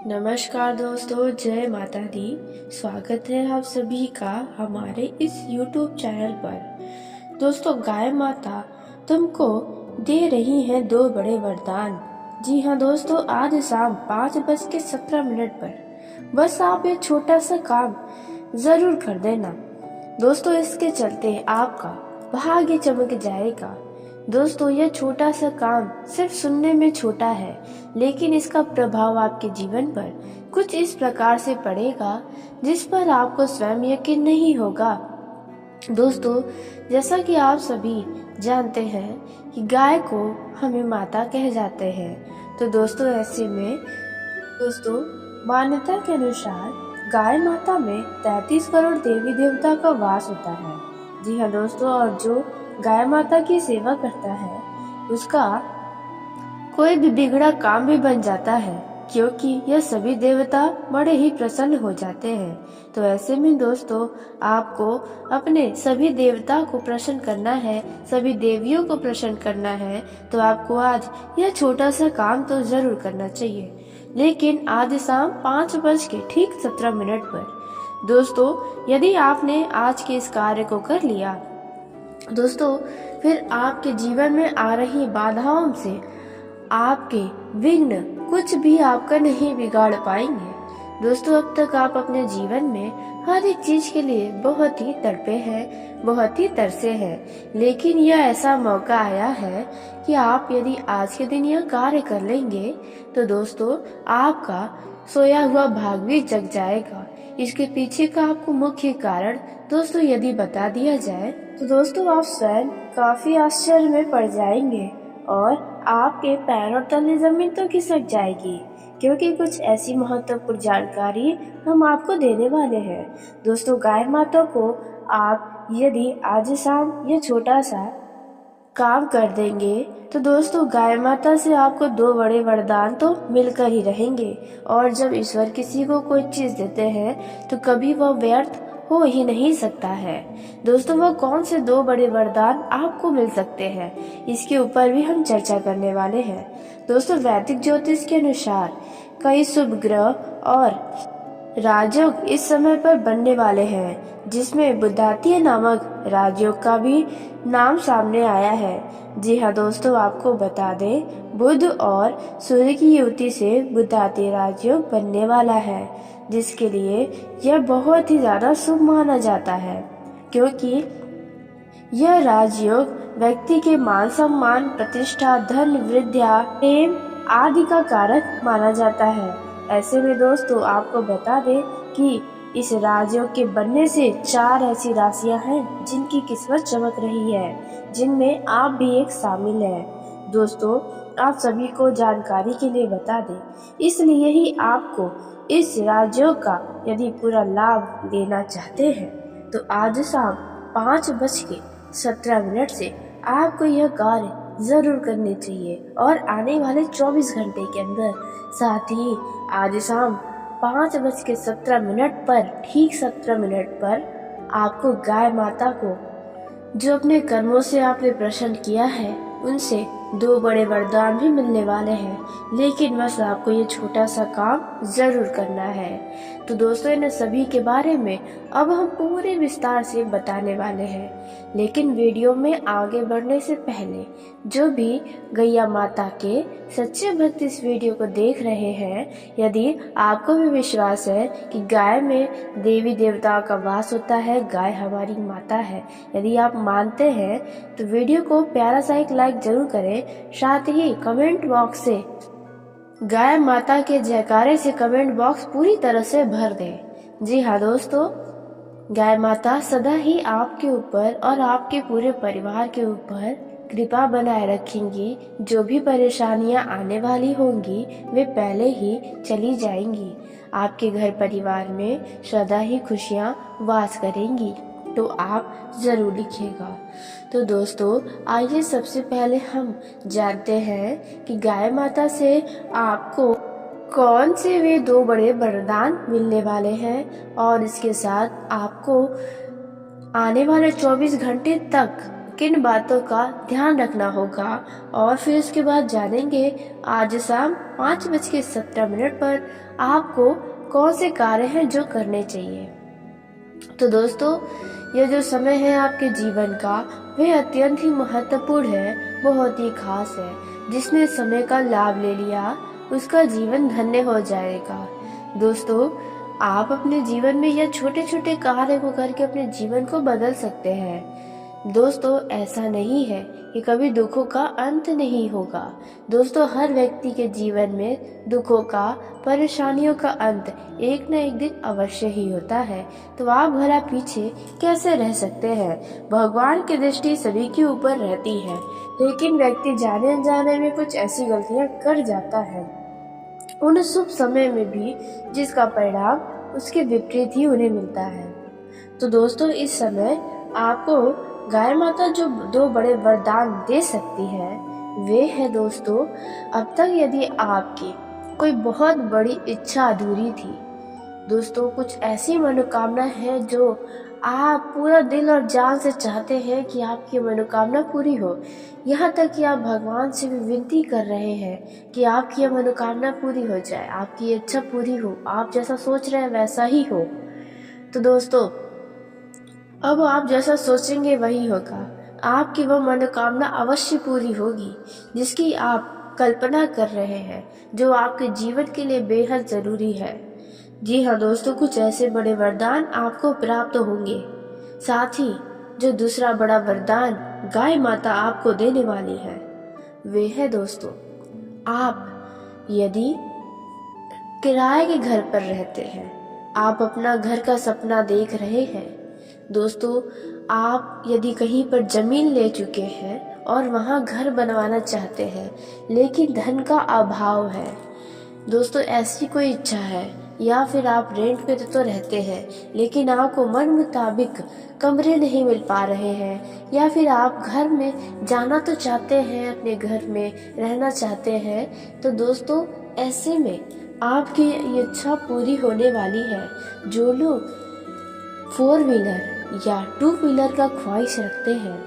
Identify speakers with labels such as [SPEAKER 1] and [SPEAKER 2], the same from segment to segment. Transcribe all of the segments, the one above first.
[SPEAKER 1] नमस्कार दोस्तों, जय माता दी। स्वागत है आप सभी का हमारे इस YouTube चैनल पर। दोस्तों, गाय माता तुमको दे रही हैं दो बड़े वरदान। जी हाँ दोस्तों, आज शाम 5:17 पर बस आप ये छोटा सा काम जरूर कर देना। दोस्तों, इसके चलते आपका भाग्य चमक जाएगा। दोस्तों, यह छोटा सा काम सिर्फ सुनने में छोटा है, लेकिन इसका प्रभाव आपके जीवन पर कुछ इस प्रकार से पड़ेगा जिस पर आपको स्वयं यकीन नहीं होगा। दोस्तों, जैसा कि आप सभी जानते हैं कि गाय को हमें माता कहे जाते हैं। तो दोस्तों, ऐसे में मान्यता के अनुसार गाय माता में 33 करोड़ देवी देवता का वास होता है। जी हाँ दोस्तों, और जो गाय माता की सेवा करता है उसका कोई भी बिगड़ा काम भी बन जाता है, क्योंकि यह सभी देवता बड़े ही प्रसन्न हो जाते हैं। तो ऐसे में दोस्तों, आपको अपने सभी देवता को प्रसन्न करना है, सभी देवियों को प्रसन्न करना है, तो आपको आज यह छोटा सा काम तो जरूर करना चाहिए। लेकिन आज शाम 5:17 पर दोस्तों, यदि आपने आज के इस कार्य को कर लिया दोस्तों, फिर आपके जीवन में आ रही बाधाओं से आपके विघ्न कुछ भी आपका नहीं बिगाड़ पाएंगे। दोस्तों, अब तक आप अपने जीवन में हर एक चीज के लिए बहुत ही तड़पे हैं, बहुत ही तरसे हैं, लेकिन यह ऐसा मौका आया है कि आप यदि आज के दिन यह कार्य कर लेंगे तो दोस्तों, आपका सोया हुआ भाग भी जग जाएगा। इसके पीछे का आपको मुख्य कारण दोस्तों यदि बता दिया जाए तो दोस्तों, आप स्वयं काफी आश्चर्य में पड़ जाएंगे और आपके पैरों तले जमीन तो खिसक जाएगी, क्योंकि कुछ ऐसी महत्वपूर्ण जानकारी हम आपको देने वाले हैं। दोस्तों, गाय माता को आप यदि आज शाम ये छोटा सा काम कर देंगे तो दोस्तों, गाय माता से आपको दो बड़े वरदान तो मिलकर ही रहेंगे। और जब ईश्वर किसी को कोई चीज देते हैं तो कभी वह व्यर्थ हो ही नहीं सकता है। दोस्तों, वह कौन से दो बड़े वरदान आपको मिल सकते हैं, इसके ऊपर भी हम चर्चा करने वाले हैं। दोस्तों, वैदिक ज्योतिष के अनुसार कई शुभ ग्रह और राजयोग इस समय पर बनने वाले हैं, जिसमें बुधातीय नामक राजयोग का भी नाम सामने आया है। जी हाँ दोस्तों, आपको बता दें, बुध और सूर्य की युति से बुधातीय राजयोग बनने वाला है, जिसके लिए यह बहुत ही ज्यादा शुभ माना जाता है, क्योंकि यह राजयोग व्यक्ति के मान सम्मान, प्रतिष्ठा, धन, विद्या, प्रेम आदि का कारक माना जाता है। ऐसे में दोस्तों, आपको बता दें कि इस राजयोग के बनने से 4 ऐसी राशियां हैं जिनकी किस्मत चमक रही है, जिनमें आप भी एक शामिल हैं। दोस्तों, आप सभी को जानकारी के लिए बता दें, इसलिए ही आपको इस राजयोग का यदि पूरा लाभ लेना चाहते हैं तो आज शाम 5:17 से आपको यह कार्य जरूर करनी चाहिए और आने वाले 24 घंटे के अंदर, साथ ही आज शाम 5:17 पर ठीक 17 मिनट पर आपको गाय माता को जो अपने कर्मों से आपने प्रसन्न किया है उनसे दो बड़े वरदान भी मिलने वाले हैं, लेकिन बस आपको ये छोटा सा काम जरूर करना है। तो दोस्तों, इन सभी के बारे में अब हम पूरे विस्तार से बताने वाले हैं, लेकिन वीडियो में आगे बढ़ने से पहले जो भी गैया माता के सच्चे भक्त इस वीडियो को देख रहे हैं, यदि आपको भी विश्वास है कि गाय में देवी देवताओं का वास होता है, गाय हमारी माता है, यदि आप मानते हैं तो वीडियो को प्यारा सा एक लाइक जरूर करें। साथ ही कमेंट बॉक्स से गाय माता के जयकारे से कमेंट बॉक्स पूरी तरह से भर दें। जी हाँ दोस्तों, गाय माता सदा ही आपके ऊपर और आपके पूरे परिवार के ऊपर कृपा बनाए रखेंगी। जो भी परेशानियां आने वाली होंगी वे पहले ही चली जाएंगी। आपके घर परिवार में सदा ही खुशियां वास करेंगी। तो आप जरूर लिखिएगा। तो दोस्तों, आइए सबसे पहले हम जानते हैं कि गाय माता से आपको कौन से वे दो बड़े वरदान मिलने वाले हैं और इसके साथ आपको आने वाले 24 घंटे तक किन बातों का ध्यान रखना होगा, और फिर उसके बाद जानेंगे आज शाम 5:17 पर आपको कौन से कार्य हैं जो करने चाहिए। तो दोस्तों, यह जो समय है आपके जीवन का, वह अत्यंत ही महत्वपूर्ण है, बहुत ही खास है। जिसने समय का लाभ ले लिया उसका जीवन धन्य हो जाएगा। दोस्तों, आप अपने जीवन में यह छोटे छोटे कार्य को करके अपने जीवन को बदल सकते हैं। दोस्तों, ऐसा नहीं है कि कभी दुखों का अंत नहीं होगा। दोस्तों, हर व्यक्ति के जीवन में दुखों का, परेशानियों का अंत एक न एक दिन अवश्य ही होता है। तो आप भला पीछे कैसे रह सकते हैं? भगवान की दृष्टि सभी के ऊपर रहती है, लेकिन व्यक्ति जाने अनजाने में कुछ ऐसी गलतियां कर जाता है उन शुभ समय में भी, जिसका परिणाम उसके विपरीत ही उन्हें मिलता है। तो दोस्तों, इस समय आपको गाय माता जो 2 बड़े वरदान दे सकती है, वे है दोस्तों, अब तक यदि आपकी कोई बहुत बड़ी इच्छा अधूरी थी, दोस्तों कुछ ऐसी मनोकामना है जो आप पूरा दिल और जान से चाहते हैं कि आपकी मनोकामना पूरी हो, यहाँ तक कि आप भगवान से भी विनती कर रहे हैं कि आपकी यह मनोकामना पूरी हो जाए, आपकी इच्छा पूरी हो, आप जैसा सोच रहे हैं वैसा ही हो। तो दोस्तों, अब आप जैसा सोचेंगे वही होगा। आपकी वह मनोकामना अवश्य पूरी होगी जिसकी आप कल्पना कर रहे हैं, जो आपके जीवन के लिए बेहद जरूरी है। जी हाँ दोस्तों, कुछ ऐसे बड़े वरदान आपको प्राप्त होंगे। साथ ही जो दूसरा बड़ा वरदान गाय माता आपको देने वाली है, वे है दोस्तों, आप यदि किराए के घर पर रहते हैं, आप अपना घर का सपना देख रहे हैं, दोस्तों आप यदि कहीं पर जमीन ले चुके हैं और वहां घर बनवाना चाहते हैं, लेकिन धन का अभाव है, दोस्तों ऐसी कोई इच्छा है, या फिर आप रेंट पे तो रहते हैं लेकिन आपको मन मुताबिक कमरे नहीं मिल पा रहे हैं, या फिर आप घर में जाना तो चाहते हैं, अपने घर में रहना चाहते हैं, तो दोस्तों ऐसे में आपकी ये इच्छा पूरी होने वाली है। जो लोग 4 व्हीलर या 2 व्हीलर का ख्वाहिश रखते हैं,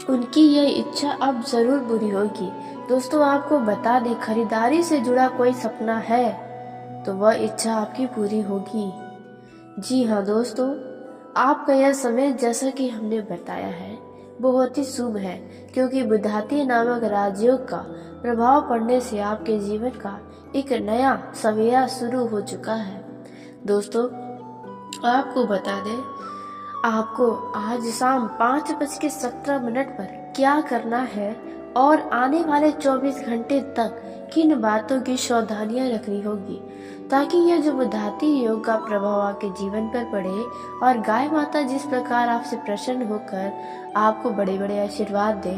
[SPEAKER 1] उनकी यह इच्छा अब जरूर पूरी होगी। दोस्तों आपको बता दें, खरीदारी से जुड़ा कोई सपना है तो वह इच्छा आपकी पूरी होगी। जी हाँ दोस्तों, आपका यह समय जैसा कि हमने बताया है बहुत ही शुभ है, क्योंकि बुधाती नामक राजयोग का प्रभाव पड़ने से आपके जीवन का एक नया सवेरा शुरू हो चुका है। दोस्तों आपको बता दें, आपको आज शाम 5:17 पर क्या करना है और आने वाले 24 घंटे तक किन बातों की सावधानियां रखनी होगी, ताकि यह जो बुधाती योग का प्रभाव आपके जीवन पर पड़े और गाय माता जिस प्रकार आपसे प्रसन्न होकर आपको बड़े बड़े आशीर्वाद दे,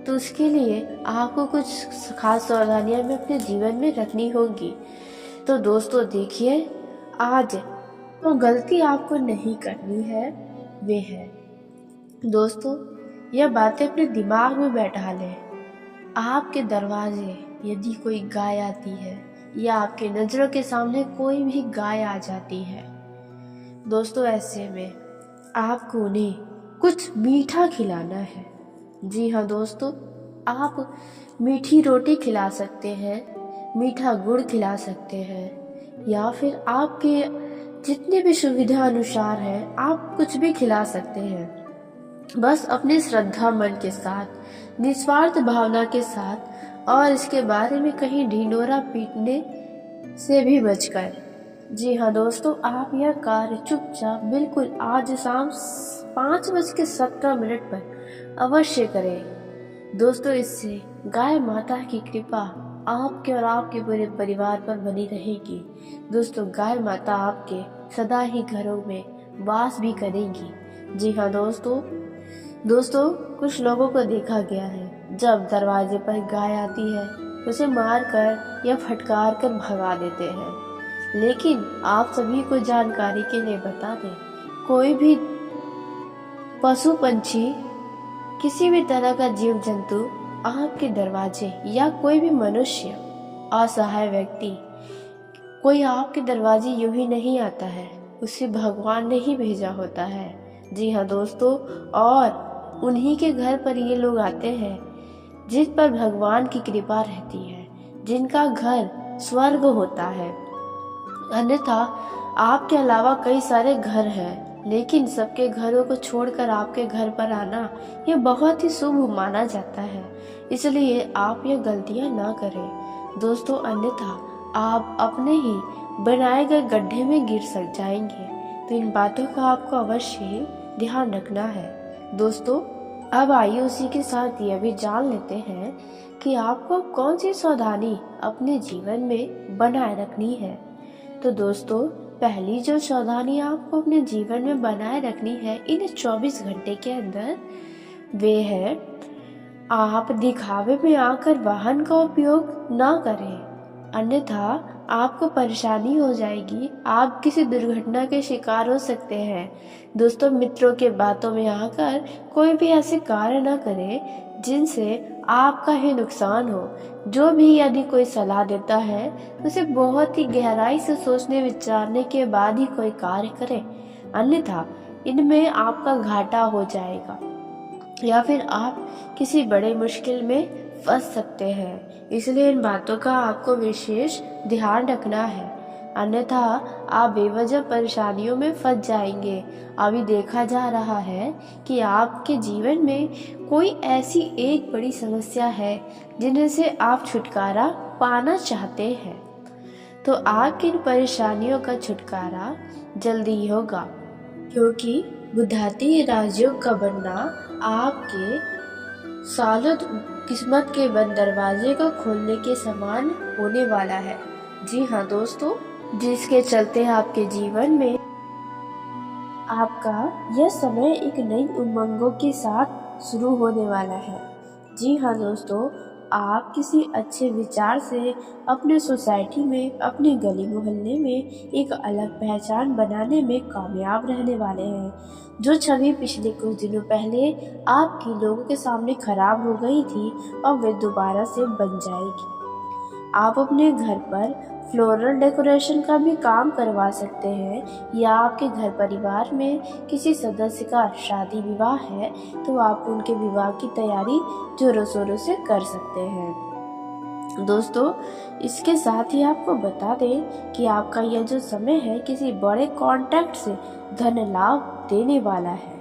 [SPEAKER 1] तो उसके लिए आपको कुछ खास सावधानियां में अपने जीवन में रखनी होगी। तो दोस्तों देखिए, आज तो गलती आपको नहीं करनी है, वे है दोस्तों, यह बातें अपने दिमाग में बैठा लें। आपके दरवाजे यदि कोई गाय आती है या आपके नजरों के सामने कोई भी गाय आ जाती है, दोस्तों ऐसे में आपको उन्हें कुछ मीठा खिलाना है। जी हाँ दोस्तों, आप मीठी रोटी खिला सकते हैं, मीठा गुड़ खिला सकते हैं, या फिर आपके जितने भी सुविधा अनुसार है आप कुछ भी खिला सकते हैं। बस अपने श्रद्धा मन के साथ, निस्वार्थ भावना के साथ, और इसके बारे में कहीं ढिंढोरा पीटने से भी बचकर। जी हाँ दोस्तों, आप यह कार्य चुपचाप बिल्कुल आज शाम 5:17 पर अवश्य करें। दोस्तों इससे गाय माता की कृपा आपके और आपके पूरे परिवार पर बनी रहेगी। दोस्तों गाय माता आपके सदा ही घरों में वास भी करेंगी। जी हाँ दोस्तों कुछ लोगों को देखा गया है, जब दरवाजे पर गाय आती है उसे मार कर या फटकार कर भगा देते हैं। लेकिन आप सभी को जानकारी के लिए बता दें, कोई भी पशु पंछी, किसी भी तरह का जीव जंतु आपके दरवाजे, या कोई भी मनुष्य, असहाय व्यक्ति, कोई आपके दरवाजे यूं ही नहीं आता है, उसे भगवान ने ही भेजा होता है। जी हाँ दोस्तों, और उन्हीं के घर पर ये लोग आते हैं जिन पर भगवान की कृपा रहती है, जिनका घर स्वर्ग होता है। अन्यथा आपके अलावा कई सारे घर हैं, लेकिन सबके घरों को छोड़कर आपके घर पर आना ये बहुत ही शुभ माना जाता है। इसलिए आप ये गलतियां ना करें दोस्तों, अन्यथा आप अपने ही बनाए गए गड्ढे में गिर सक जाएंगे। तो इन बातों का आपको अवश्य ध्यान रखना है। दोस्तों, अब आइए उसी के साथ ये भी जान लेते हैं कि आपको कौन सी सावधानी अपने जीवन में बनाए रखनी है। तो दोस्तों, पहली जो सावधानी आपको अपने जीवन में बनाए रखनी है इन 24 घंटे के अंदर, वे है आप दिखावे में आकर वाहन का उपयोग ना करें, अन्यथा आपको परेशानी हो जाएगी, आप किसी दुर्घटना के शिकार हो सकते हैं। दोस्तों, मित्रों के बातों में आकर कोई भी ऐसे कार्य ना करें जिनसे आपका ही नुकसान हो। जो भी यदि कोई सलाह देता है उसे बहुत ही गहराई से सोचने विचारने के बाद ही कोई कार्य करें, अन्यथा इनमें आपका घाटा हो जाएगा या फिर आप किसी बड़े मुश्किल में फंस सकते हैं। इसलिए इन बातों का आपको विशेष ध्यान रखना है, अन्यथा आप बेवजह परेशानियों में फंस जाएंगे। अभी देखा जा रहा है कि आपके जीवन में कोई ऐसी एक बड़ी समस्या है जिन्हें से आप छुटकारा पाना चाहते हैं, तो आपकी इन परेशानियों का छुटकारा जल्दी ही होगा, क्योंकि बुद्धाती राजयोग का बनना आपके सालों किस्मत के बंद दरवाजे को खोलने के समान होने वाला है। जी हाँ दोस्तों, जिसके चलते आपके जीवन में आपका यह समय एक नई उमंगों के साथ शुरू होने वाला है। जी हाँ दोस्तों, आप किसी अच्छे विचार से अपने सोसाइटी में, अपने गली मोहल्ले में एक अलग पहचान बनाने में कामयाब रहने वाले हैं। जो छवि पिछले कुछ दिनों पहले आपकी लोगों के सामने खराब हो गई थी, अब वे दोबारा से बन जाएगी। आप अपने घर पर फ्लोरल डेकोरेशन का भी काम करवा सकते हैं, या आपके घर परिवार में किसी सदस्य का शादी विवाह है तो आप उनके विवाह की तैयारी जोरों शोरों से कर सकते हैं। दोस्तों, इसके साथ ही आपको बता दें कि आपका यह जो समय है किसी बड़े कॉन्ट्रैक्ट से धन लाभ देने वाला है,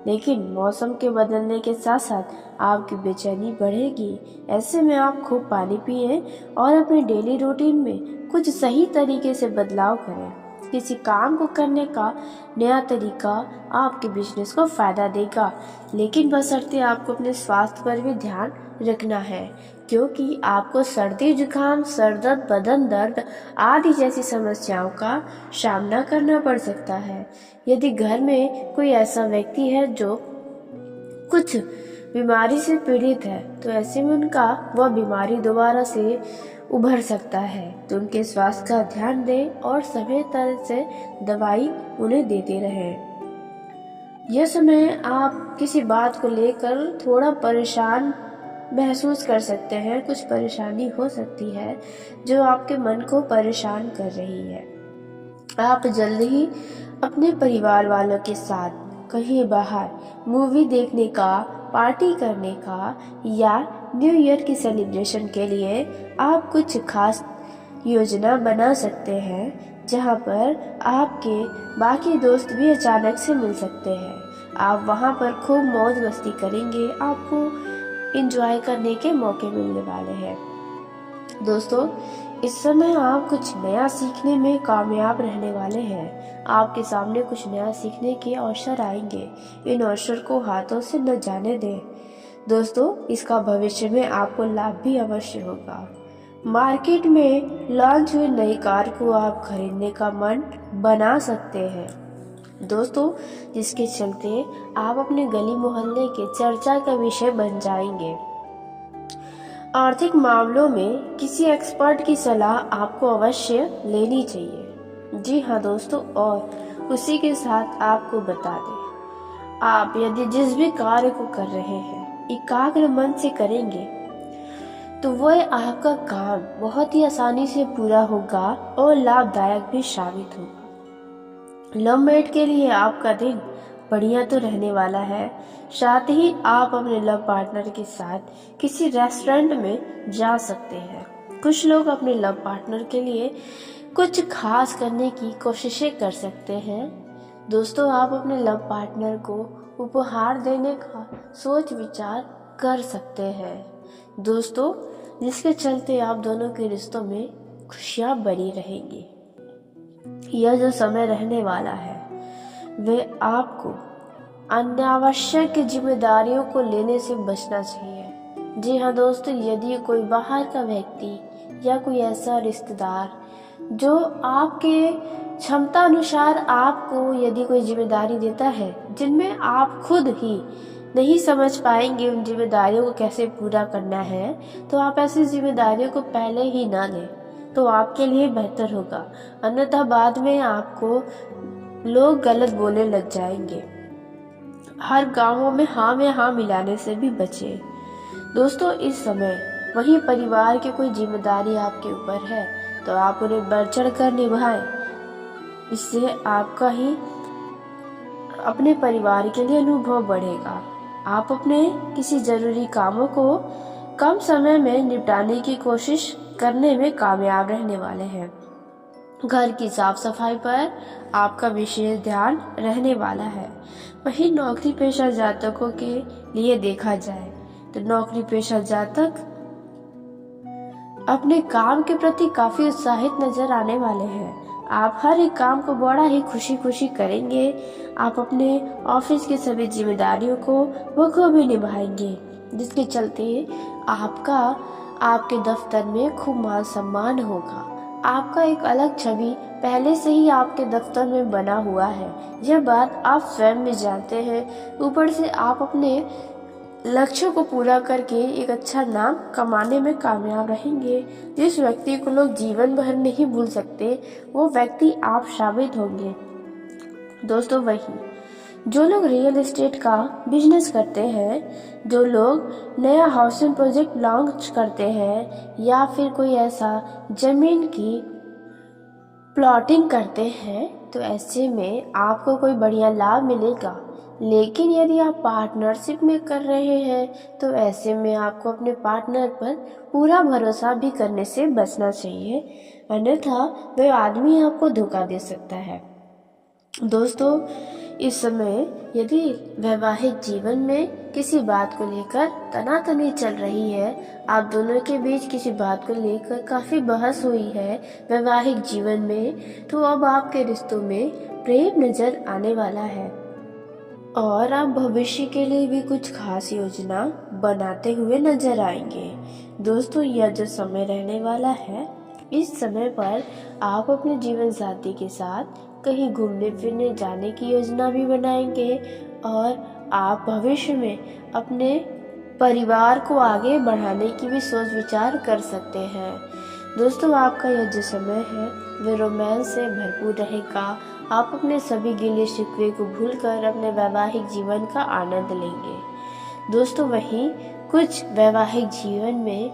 [SPEAKER 1] लेकिन मौसम के बदलने के साथ साथ आपकी बेचैनी बढ़ेगी। ऐसे में आप खूब पानी पिएं और अपने डेली रूटीन में कुछ सही तरीके से बदलाव करें। किसी काम को करने का नया तरीका आपके बिजनेस को फायदा देगा, लेकिन बशर्ते आपको अपने स्वास्थ्य पर भी ध्यान रखना है, क्योंकि आपको सर्दी जुकाम, सर दर्द, बदन दर्द आदि जैसी समस्याओं का सामना करना पड़ सकता है। यदि घर में कोई ऐसा व्यक्ति है जो कुछ बीमारी से पीड़ित है, तो ऐसे में उनका वह बीमारी दोबारा से उभर सकता है, तो उनके स्वास्थ्य का ध्यान दें और सभी तरह से दवाई उन्हें देते रहें। यह समय आप किसी बात को लेकर थोड़ा परेशान महसूस कर सकते हैं, कुछ परेशानी हो सकती है जो आपके मन को परेशान कर रही है। आप जल्द ही अपने परिवार वालों के साथ कहीं बाहर मूवी देखने का, पार्टी करने का या न्यू ईयर की सेलिब्रेशन के लिए आप कुछ खास योजना बना सकते हैं, जहां पर आपके बाकी दोस्त भी अचानक से मिल सकते हैं। आप वहां पर खूब मौज मस्ती करेंगे, आपको एंजॉय करने के मौके मिलने वाले हैं। दोस्तों, इस समय आप कुछ नया सीखने में कामयाब रहने वाले हैं। आपके सामने कुछ नया सीखने के अवसर आएंगे, इन अवसर को हाथों से न जाने दें। दोस्तों, इसका भविष्य में आपको लाभ भी अवश्य होगा। मार्केट में लॉन्च हुई नई कार को आप खरीदने का मन बना सकते हैं दोस्तों, जिसके चलते आप अपने गली मोहल्ले के चर्चा का विषय बन जाएंगे। आर्थिक मामलों में किसी एक्सपर्ट की सलाह आपको अवश्य लेनी चाहिए। जी हाँ दोस्तों, और उसी के साथ आपको बता दें, आप यदि जिस भी कार्य को कर रहे हैं एकाग्र मन से करेंगे तो वह आपका काम बहुत ही आसानी से पूरा होगा और लाभदायक भी साबित होगा। लव मेट के लिए आपका दिन बढ़िया तो रहने वाला है। साथ ही आप अपने लव पार्टनर के साथ किसी रेस्टोरेंट में जा सकते हैं। कुछ लोग अपने लव पार्टनर के लिए कुछ खास करने की कोशिशें कर सकते हैं। दोस्तों, आप अपने लव पार्टनर को उपहार देने का सोच विचार कर सकते हैं दोस्तों, जिसके चलते आप दोनों के रिश्तों में खुशियां बनी रहेंगी। यह जो समय रहने वाला है वे आपको अनावश्यक जिम्मेदारियों को लेने से बचना चाहिए। जी हाँ दोस्तों, यदि कोई बाहर का व्यक्ति या कोई ऐसा रिश्तेदार जो आपके क्षमता अनुसार आपको यदि कोई जिम्मेदारी देता है जिनमें आप खुद ही नहीं समझ पाएंगे उन जिम्मेदारियों को कैसे पूरा करना है, तो आप ऐसी जिम्मेदारियों को पहले ही ना लें तो आपके लिए बेहतर होगा। अन्यथा बाद में आपको लोग गलत बोलने लग जाएंगे। हर गाँवों में हाँ मिलाने से भी बचें। दोस्तों, इस समय वही परिवार की कोई जिम्मेदारी आपके ऊपर है तो आप उन्हें बढ़ चढ़ कर निभाएं। इससे आपका ही अपने परिवार के लिए अनुभव बढ़ेगा। आप अपने किसी जरूरी कामों को कम समय में निपटाने की कोशिश करने में कामयाब रहने वाले हैं। घर की साफ सफाई पर आपका विशेष ध्यान रहने वाला है। वहीं नौकरी पेशा जातकों के लिए देखा जाए तो नौकरी पेशा जातक अपने काम के प्रति काफी उत्साहित नजर आने वाले हैं। आप हर एक काम को बड़ा ही खुशी खुशी करेंगे। आप अपने ऑफिस की सभी जिम्मेदारियों को बखूबी निभाएंगे, जिसके चलते आपके दफ्तर में खूब मान सम्मान होगा। आपका एक अलग छवि पहले से ही आपके दफ्तर में बना हुआ है। यह बात आप स्वयं भी जानते हैं। ऊपर से आप अपने लक्ष्यों को पूरा करके एक अच्छा नाम कमाने में कामयाब रहेंगे। जिस व्यक्ति को लोग जीवन भर नहीं भूल सकते वो व्यक्ति आप साबित होंगे। दोस्तों, वही जो लोग रियल एस्टेट का बिजनेस करते हैं, जो लोग नया हाउसिंग प्रोजेक्ट लॉन्च करते हैं या फिर कोई ऐसा जमीन की प्लॉटिंग करते हैं, तो ऐसे में आपको कोई बढ़िया लाभ मिलेगा। लेकिन यदि आप पार्टनरशिप में कर रहे हैं तो ऐसे में आपको अपने पार्टनर पर पूरा भरोसा भी करने से बचना चाहिए, अन्यथा वह आदमी आपको धोखा दे सकता है। दोस्तों, इस समय यदि वैवाहिक जीवन में किसी बात को लेकर तनातनी चल रही है, आप दोनों के बीच किसी बात को लेकर काफी बहस हुई है वैवाहिक जीवन में, तो अब आपके रिश्तों में प्रेम नजर आने वाला है और आप भविष्य के लिए भी कुछ खास योजना बनाते हुए नजर आएंगे। दोस्तों, यह जो समय रहने वाला है, इस समय पर आप अपने जीवन साथी के साथ कहीं घूमने फिरने जाने की योजना भी बनाएंगे और आप भविष्य में अपने परिवार को आगे बढ़ाने की भी सोच विचार कर सकते हैं। दोस्तों, आपका यह जो समय है वह रोमांस से भरपूर रहेगा। आप अपने सभी गिले शिकवे को भूलकर अपने वैवाहिक जीवन का आनंद लेंगे। दोस्तों, वहीं कुछ वैवाहिक जीवन में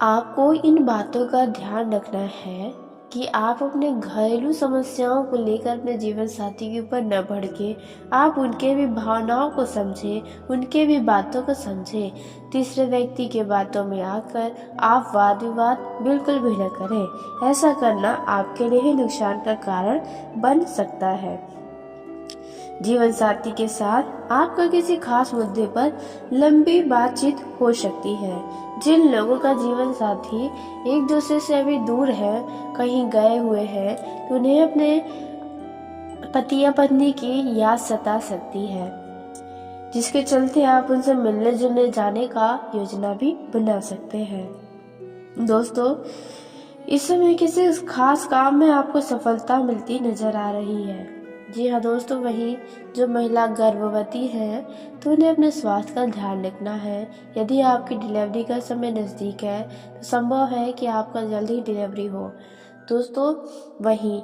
[SPEAKER 1] आपको इन बातों का ध्यान रखना है कि आप अपने घरेलू समस्याओं को लेकर अपने जीवन साथी के ऊपर न भड़के। आप उनके भी भावनाओं को समझें, उनके भी बातों को समझें। तीसरे व्यक्ति के बातों में आकर आप वाद विवाद बिल्कुल भी न करें। ऐसा करना आपके लिए ही नुकसान का कारण बन सकता है। जीवन साथी के साथ आपका किसी खास मुद्दे पर लंबी बातचीत हो सकती है। जिन लोगों का जीवन साथी एक दूसरे से अभी दूर है, कहीं गए हुए हैं, तो उन्हें अपने पति या पत्नी की याद सता सकती है, जिसके चलते आप उनसे मिलने जुलने जाने का योजना भी बना सकते हैं। दोस्तों, इस समय किसी खास काम में आपको सफलता मिलती नजर आ रही है। जी हाँ दोस्तों, वही जो महिला गर्भवती है तो उन्हें अपने स्वास्थ्य का ध्यान रखना है। यदि आपकी डिलीवरी का समय नज़दीक है तो संभव है कि आपका जल्द ही डिलीवरी हो। दोस्तों, वहीं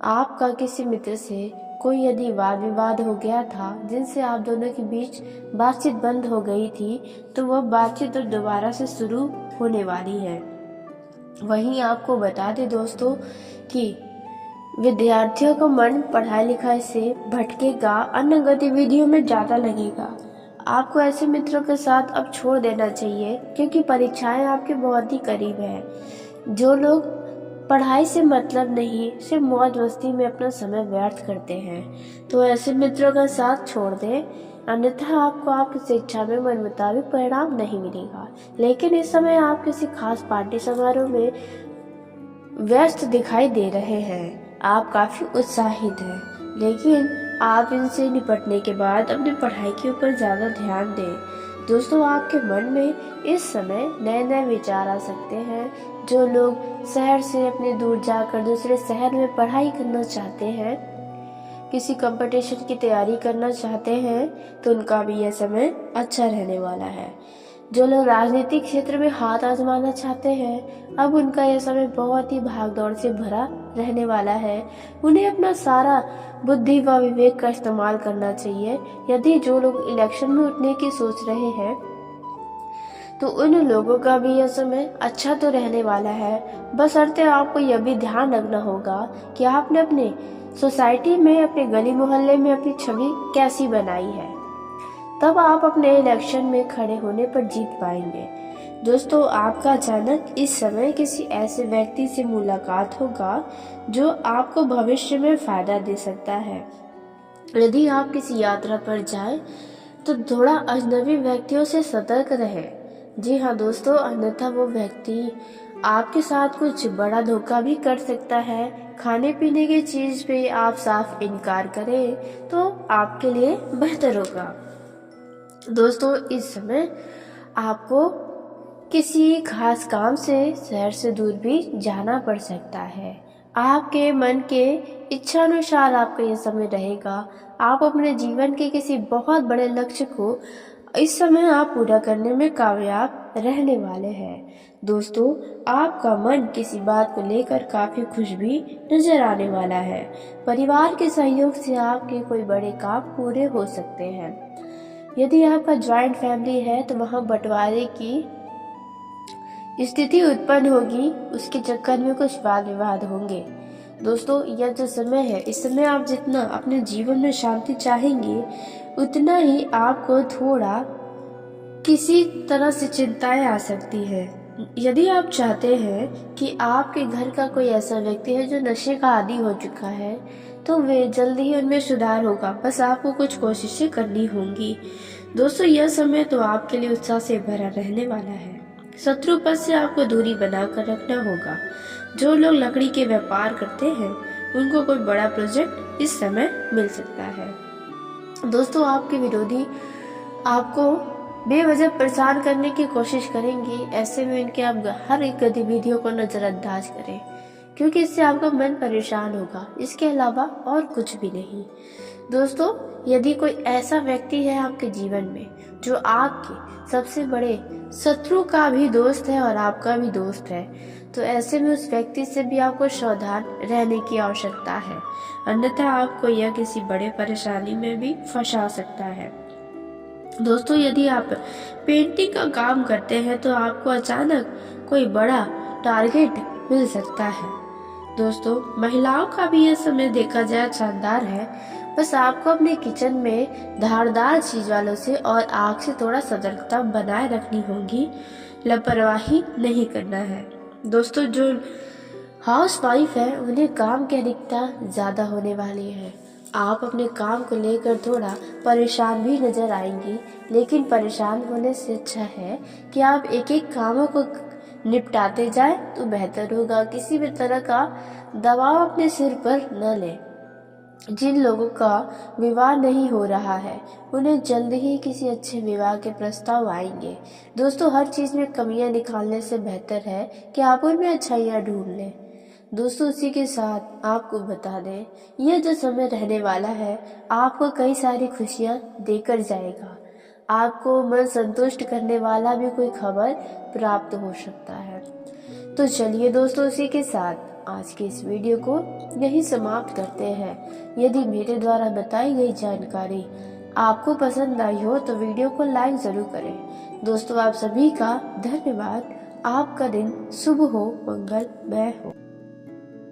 [SPEAKER 1] आपका किसी मित्र से कोई यदि वाद विवाद हो गया था, जिनसे आप दोनों के बीच बातचीत बंद हो गई थी, तो वह बातचीत दोबारा से शुरू होने वाली है। वहीं आपको बता दें दोस्तों कि विद्यार्थियों का मन पढ़ाई लिखाई से भटकेगा, अन्य गतिविधियों में ज़्यादा लगेगा। आपको ऐसे मित्रों के साथ अब छोड़ देना चाहिए, क्योंकि परीक्षाएं आपके बहुत ही करीब है। जो लोग पढ़ाई से मतलब नहीं, सिर्फ मौज मस्ती में अपना समय व्यर्थ करते हैं, तो ऐसे मित्रों का साथ छोड़ दें, अन्यथा आपको आपकी शिक्षा में मन मुताबिक परिणाम नहीं मिलेगा। लेकिन इस समय आप किसी खास पार्टी समारोह में व्यस्त दिखाई दे रहे हैं। आप काफी उत्साहित हैं, लेकिन आप इनसे निपटने के बाद अपनी पढ़ाई के ऊपर ज्यादा ध्यान दें। दोस्तों, आपके मन में इस समय नए नए विचार आ सकते हैं। जो लोग शहर से अपने दूर जाकर दूसरे शहर में पढ़ाई करना चाहते हैं, किसी कंपटीशन की तैयारी करना चाहते हैं, तो उनका भी यह समय अच्छा रहने वाला है। जो लोग राजनीतिक क्षेत्र में हाथ आजमाना चाहते हैं, अब उनका यह समय बहुत ही भागदौड़ से भरा रहने वाला है। उन्हें अपना सारा बुद्धि व विवेक का इस्तेमाल करना चाहिए। यदि जो लोग इलेक्शन में उठने की सोच रहे हैं, तो उन लोगों का भी यह समय अच्छा तो रहने वाला है। बशर्ते आपको यह भी ध्यान रखना होगा कि आपने अपने सोसाइटी में, अपने गली मोहल्ले में अपनी छवि कैसी बनाई है, तब आप अपने इलेक्शन में खड़े होने पर जीत पाएंगे। दोस्तों, आपका अचानक इस समय किसी ऐसे व्यक्ति से मुलाकात होगा जो आपको भविष्य में फायदा दे सकता है। यदि आप किसी यात्रा पर जाएं, तो थोड़ा अजनबी व्यक्तियों से सतर्क रहें। जी हाँ दोस्तों, अन्यथा वो व्यक्ति आपके साथ कुछ बड़ा धोखा भी कर सकता है। खाने पीने की चीज पे आप साफ इनकार करें तो आपके लिए बेहतर होगा। दोस्तों, इस समय आपको किसी खास काम से शहर से दूर भी जाना पड़ सकता है। आपके मन के इच्छा अनुसार आपका यह समय रहेगा। आप अपने जीवन के किसी बहुत बड़े लक्ष्य को इस समय आप पूरा करने में कामयाब रहने वाले हैं। दोस्तों, आपका मन किसी बात को लेकर काफी खुश भी नजर आने वाला है। परिवार के सहयोग से आपके कोई बड़े काम पूरे हो सकते हैं। यदि आपका ज्वाइंट फैमिली है, तो वहाँ बंटवारे की स्थिति उत्पन्न होगी। उसके चक्कर में कुछ वाद विवाद होंगे। दोस्तों, यह जो समय है, इस समय आप जितना अपने जीवन में शांति चाहेंगे, उतना ही आपको थोड़ा किसी तरह से चिंताएं आ सकती है। यदि आप चाहते हैं कि आपके घर का कोई ऐसा व्यक्ति है जो नशे का आदी हो चुका है, तो वे जल्दी ही उनमें सुधार होगा। बस आपको कुछ कोशिशें करनी होंगी। दोस्तों, यह समय तो आपके लिए उत्साह से भरा रहने वाला है। शत्रु पद से आपको दूरी बनाकर रखना होगा। जो लोग लकड़ी के व्यापार करते हैं, उनको कोई बड़ा प्रोजेक्ट इस समय मिल सकता है। दोस्तों, आपके विरोधी आपको बेवजह परेशान करने की कोशिश करेंगे। ऐसे में इनके आप हर एक गतिविधियों को नजरअंदाज करें, क्योंकि इससे आपका मन परेशान होगा। इसके अलावा और कुछ भी नहीं। दोस्तों, यदि कोई ऐसा व्यक्ति है आपके जीवन में जो आपके सबसे बड़े शत्रु का भी दोस्त है और आपका भी दोस्त है, तो ऐसे में उस व्यक्ति से भी आपको सावधान रहने की आवश्यकता है, अन्यथा आपको यह किसी बड़े परेशानी में भी फंसा सकता है। दोस्तों, यदि आप पेंटिंग का काम करते हैं, तो आपको अचानक कोई बड़ा टारगेट मिल सकता है। दोस्तों, महिलाओं का भी यह समय देखा जाए शानदार है। बस आपको अपने किचन में धारदार चीज वालों से और आग से थोड़ा सतर्कता बनाए रखनी होगी। लापरवाही नहीं करना है। दोस्तों, जो हाउस वाइफ है, उन्हें काम की अधिकता ज्यादा होने वाली है। आप अपने काम को लेकर थोड़ा परेशान भी नजर आएंगी, लेकिन परेशान होने से अच्छा है कि आप एक एक कामों को निपटाते जाए तो बेहतर होगा। किसी भी तरह का दबाव अपने सिर पर न लें। जिन लोगों का विवाह नहीं हो रहा है, उन्हें जल्द ही किसी अच्छे विवाह के प्रस्ताव आएंगे। दोस्तों, हर चीज में कमियां निकालने से बेहतर है कि आप उनमें अच्छाइयां ढूंढ लें। दोस्तों, उसी के साथ आपको बता दें, यह जो समय रहने वाला है, आपको कई सारी खुशियां देकर जाएगा। आपको मन संतुष्ट करने वाला भी कोई खबर प्राप्त हो सकता है। तो चलिए दोस्तों, इसी के साथ आज के इस वीडियो को यही समाप्त करते हैं। यदि मेरे द्वारा बताई गई जानकारी आपको पसंद आई हो, तो वीडियो को लाइक जरूर करें। दोस्तों, आप सभी का धन्यवाद। आपका दिन शुभ हो, मंगलमय हो।